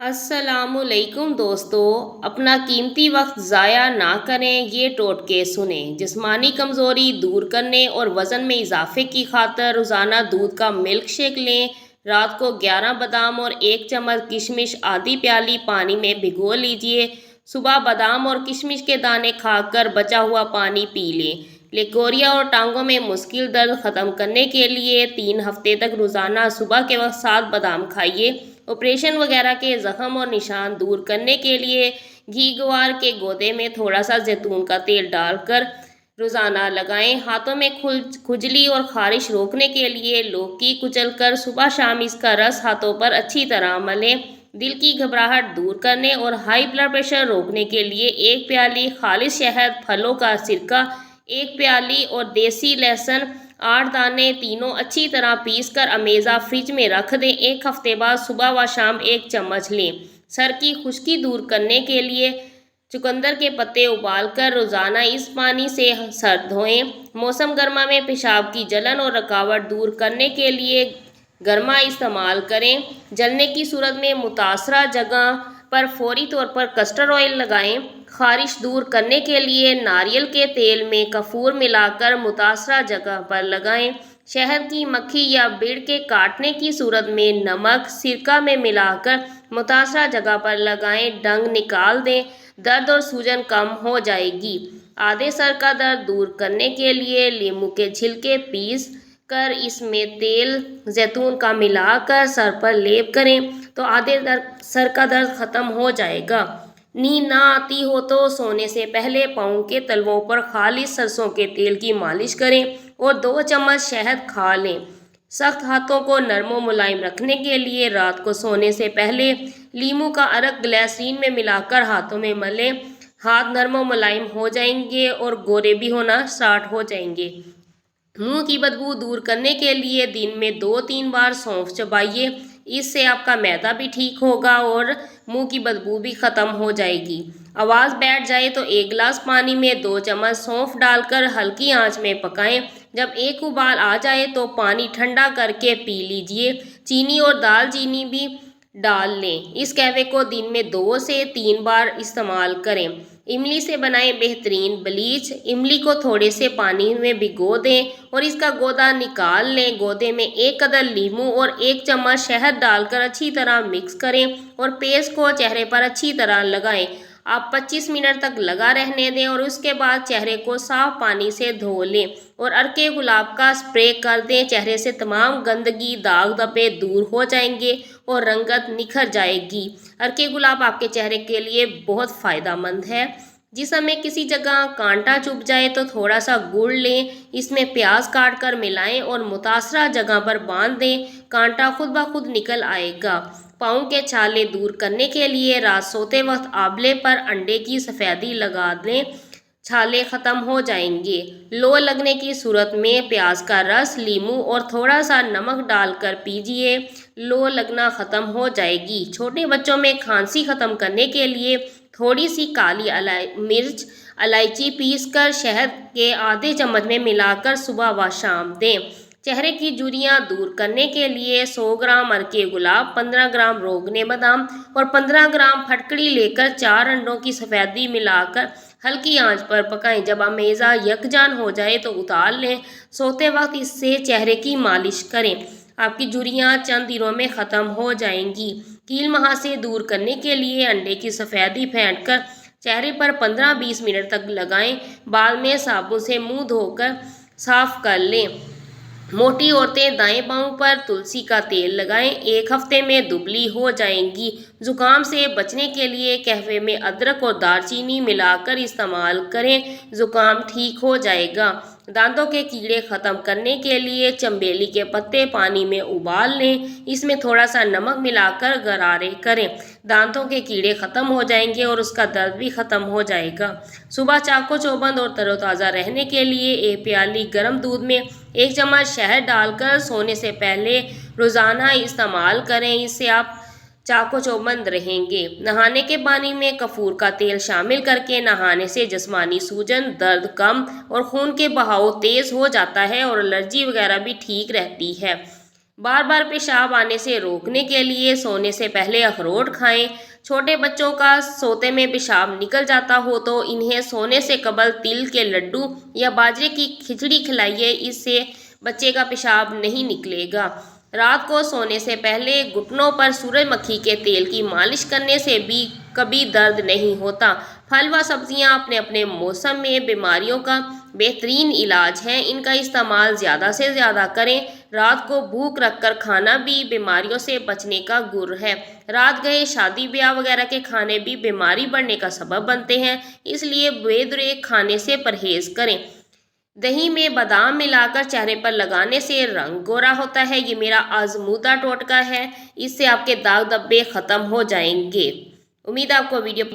अस्सलामुअलैकुम दोस्तों, अपना कीमती वक्त ज़ाया ना करें। ये टोटके सुने। जिस्मानी कमज़ोरी दूर करने और वज़न में इजाफे की खातर रोज़ाना दूध का मिल्क शेक लें। रात को 11 बादाम और 1 चम्मच किशमिश आधी प्याली पानी में भिगो लीजिए। सुबह बादाम और किशमिश के दाने खाकर बचा हुआ पानी पी लें। लेकोरिया और टांगों में मुश्किल दर्द ख़त्म करने के लिए 3 हफ्ते तक रोज़ाना सुबह के वक्त 7 बादाम खाइए। ऑपरेशन वगैरह के ज़ख्म और निशान दूर करने के लिए घी ग्वार के गोदे में थोड़ा सा जैतून का तेल डालकर रोज़ाना लगाएं। हाथों में खुजली और खारिश रोकने के लिए लौकी कुचलकर सुबह शाम इसका रस हाथों पर अच्छी तरह मलें। दिल की घबराहट दूर करने और हाई ब्लड प्रेशर रोकने के लिए 1 प्याली खालिश शहद, फलों का सिरका 1 प्याली और देसी लहसुन 8 दाने तीनों अच्छी तरह पीस कर अमेज़ा फ्रिज में रख दें। 1 हफ्ते बाद सुबह व शाम 1 चम्मच लें। सर की खुश्की दूर करने के लिए चुकंदर के पत्ते उबालकर रोज़ाना इस पानी से सर धोएं। मौसम गर्मा में पेशाब की जलन और रुकावट दूर करने के लिए गर्मा इस्तेमाल करें। जलने की सूरत में मुतासरा जगह पर फौरी तौर पर कस्टर्ड ऑयल लगाएं। खारिश दूर करने के लिए नारियल के तेल में कपूर मिलाकर मुतासरा जगह पर लगाएं। शहद की मक्खी या बीड़ के काटने की सूरत में नमक सिरका में मिलाकर मुतासरा जगह पर लगाएं। डंग निकाल दें, दर्द और सूजन कम हो जाएगी। आधे सर का दर्द दूर करने के लिए नींबू के छिलके पीस कर इसमें तेल जैतून का मिलाकर सर पर लेप करें तो आधे सर का दर्द ख़त्म हो जाएगा। नींद ना आती हो तो सोने से पहले पाँव के तलवों पर खालिश सरसों के तेल की मालिश करें और 2 चम्मच शहद खा लें। सख्त हाथों को नरम व मुलायम रखने के लिए रात को सोने से पहले लीमू का अर्क ग्लिसरीन में मिलाकर हाथों में मलें। हाथ नरम व मुलायम हो जाएंगे और गोरे भी होना स्टार्ट हो जाएंगे। मुंह की बदबू दूर करने के लिए दिन में 2-3 बार सौंफ चबाइए। इससे आपका मैदा भी ठीक होगा और मुंह की बदबू भी ख़त्म हो जाएगी। आवाज़ बैठ जाए तो 1 गिलास पानी में 2 चम्मच सौंफ डालकर हल्की आंच में पकाएं। जब एक उबाल आ जाए तो पानी ठंडा करके पी लीजिए। चीनी और दालचीनी भी डाल लें। इस कहवे को दिन में 2 से 3 बार इस्तेमाल करें। इमली से बनाएं बेहतरीन ब्लीच। इमली को थोड़े से पानी में भिगो दें और इसका गोदा निकाल लें। गोदे में 1 कदर लीमू और 1 चम्मच शहद डालकर अच्छी तरह मिक्स करें और पेस्ट को चेहरे पर अच्छी तरह लगाएं। आप 25 मिनट तक लगा रहने दें और उसके बाद चेहरे को साफ पानी से धो लें और अर्के गुलाब का स्प्रे कर दें। चेहरे से तमाम गंदगी, दाग धब्बे दूर हो जाएंगे और रंगत निखर जाएगी। अर्के गुलाब आपके चेहरे के लिए बहुत फ़ायदेमंद है। जिस समय किसी जगह कांटा चुभ जाए तो थोड़ा सा गुड़ लें, इसमें प्याज काट कर मिलाएं और मुतासरा जगह पर बांध दें। कांटा खुद ब खुद निकल आएगा। पाँव के छाले दूर करने के लिए रात सोते वक्त आंवले पर अंडे की सफ़ेदी लगा दें, छाले ख़त्म हो जाएंगे। लो लगने की सूरत में प्याज का रस, लीमू और थोड़ा सा नमक डालकर पीजिए, लो लगना ख़त्म हो जाएगी। छोटे बच्चों में खांसी ख़त्म करने के लिए थोड़ी सी काली मिर्च, इलायची पीसकर शहद के आधे चम्मच में मिलाकर सुबह व शाम दें। चेहरे की झुर्रियाँ दूर करने के लिए 100 ग्राम अर्के गुलाब, 15 ग्राम रोगने बादाम और 15 ग्राम फटकड़ी लेकर 4 अंडों की सफ़ेदी मिलाकर हल्की आंच पर पकाएं। जब अमेज़ा यकजान हो जाए तो उतार लें। सोते वक्त इससे चेहरे की मालिश करें। आपकी झुर्रियाँ चंद दिनों में ख़त्म हो जाएंगी। कील मुहासे दूर करने के लिए अंडे की सफ़ेदी फेंटकर चेहरे पर 15-20 मिनट तक लगाएं। बाद में साबुन से मुंह धोकर साफ कर लें। मोटी औरतें दाएं पांव पर तुलसी का तेल लगाएं। 1 हफ्ते में दुबली हो जाएंगी। जुकाम से बचने के लिए कहवे में अदरक और दालचीनी मिलाकर इस्तेमाल करें, जुकाम ठीक हो जाएगा। दांतों के कीड़े ख़त्म करने के लिए चंबेली के पत्ते पानी में उबाल लें, इसमें थोड़ा सा नमक मिलाकर गरारे करें। दांतों के कीड़े ख़त्म हो जाएंगे और उसका दर्द भी ख़त्म हो जाएगा। सुबह चाको चौबंद और तरोताज़ा रहने के लिए 1 प्याली गर्म दूध में 1 चम्मच शहद डालकर सोने से पहले रोज़ाना इस्तेमाल करें। इससे आप चाको चौबंद रहेंगे। नहाने के पानी में कपूर का तेल शामिल करके नहाने से जिस्मानी सूजन, दर्द कम और खून के बहाव तेज़ हो जाता है और एलर्जी वगैरह भी ठीक रहती है। बार बार पेशाब आने से रोकने के लिए सोने से पहले अखरोट खाएं। छोटे बच्चों का सोते में पेशाब निकल जाता हो तो इन्हें सोने से कबल तिल के लड्डू या बाजरे की खिचड़ी खिलाइए, इससे बच्चे का पेशाब नहीं निकलेगा। रात को सोने से पहले घुटनों पर सूरजमुखी के तेल की मालिश करने से भी कभी दर्द नहीं होता। फल व सब्जियां अपने अपने मौसम में बीमारियों का बेहतरीन इलाज हैं, इनका इस्तेमाल ज़्यादा से ज़्यादा करें। रात को भूख रखकर खाना भी बीमारियों से बचने का गुर है। रात गए शादी ब्याह वगैरह के खाने भी बीमारी बढ़ने का सबब बनते हैं, इसलिए बेदरे खाने से परहेज करें। दही में बादाम मिलाकर चेहरे पर लगाने से रंग गोरा होता है। ये मेरा आजमूदा टोटका है, इससे आपके दाग धब्बे ख़त्म हो जाएंगे। उम्मीद है आपको वीडियो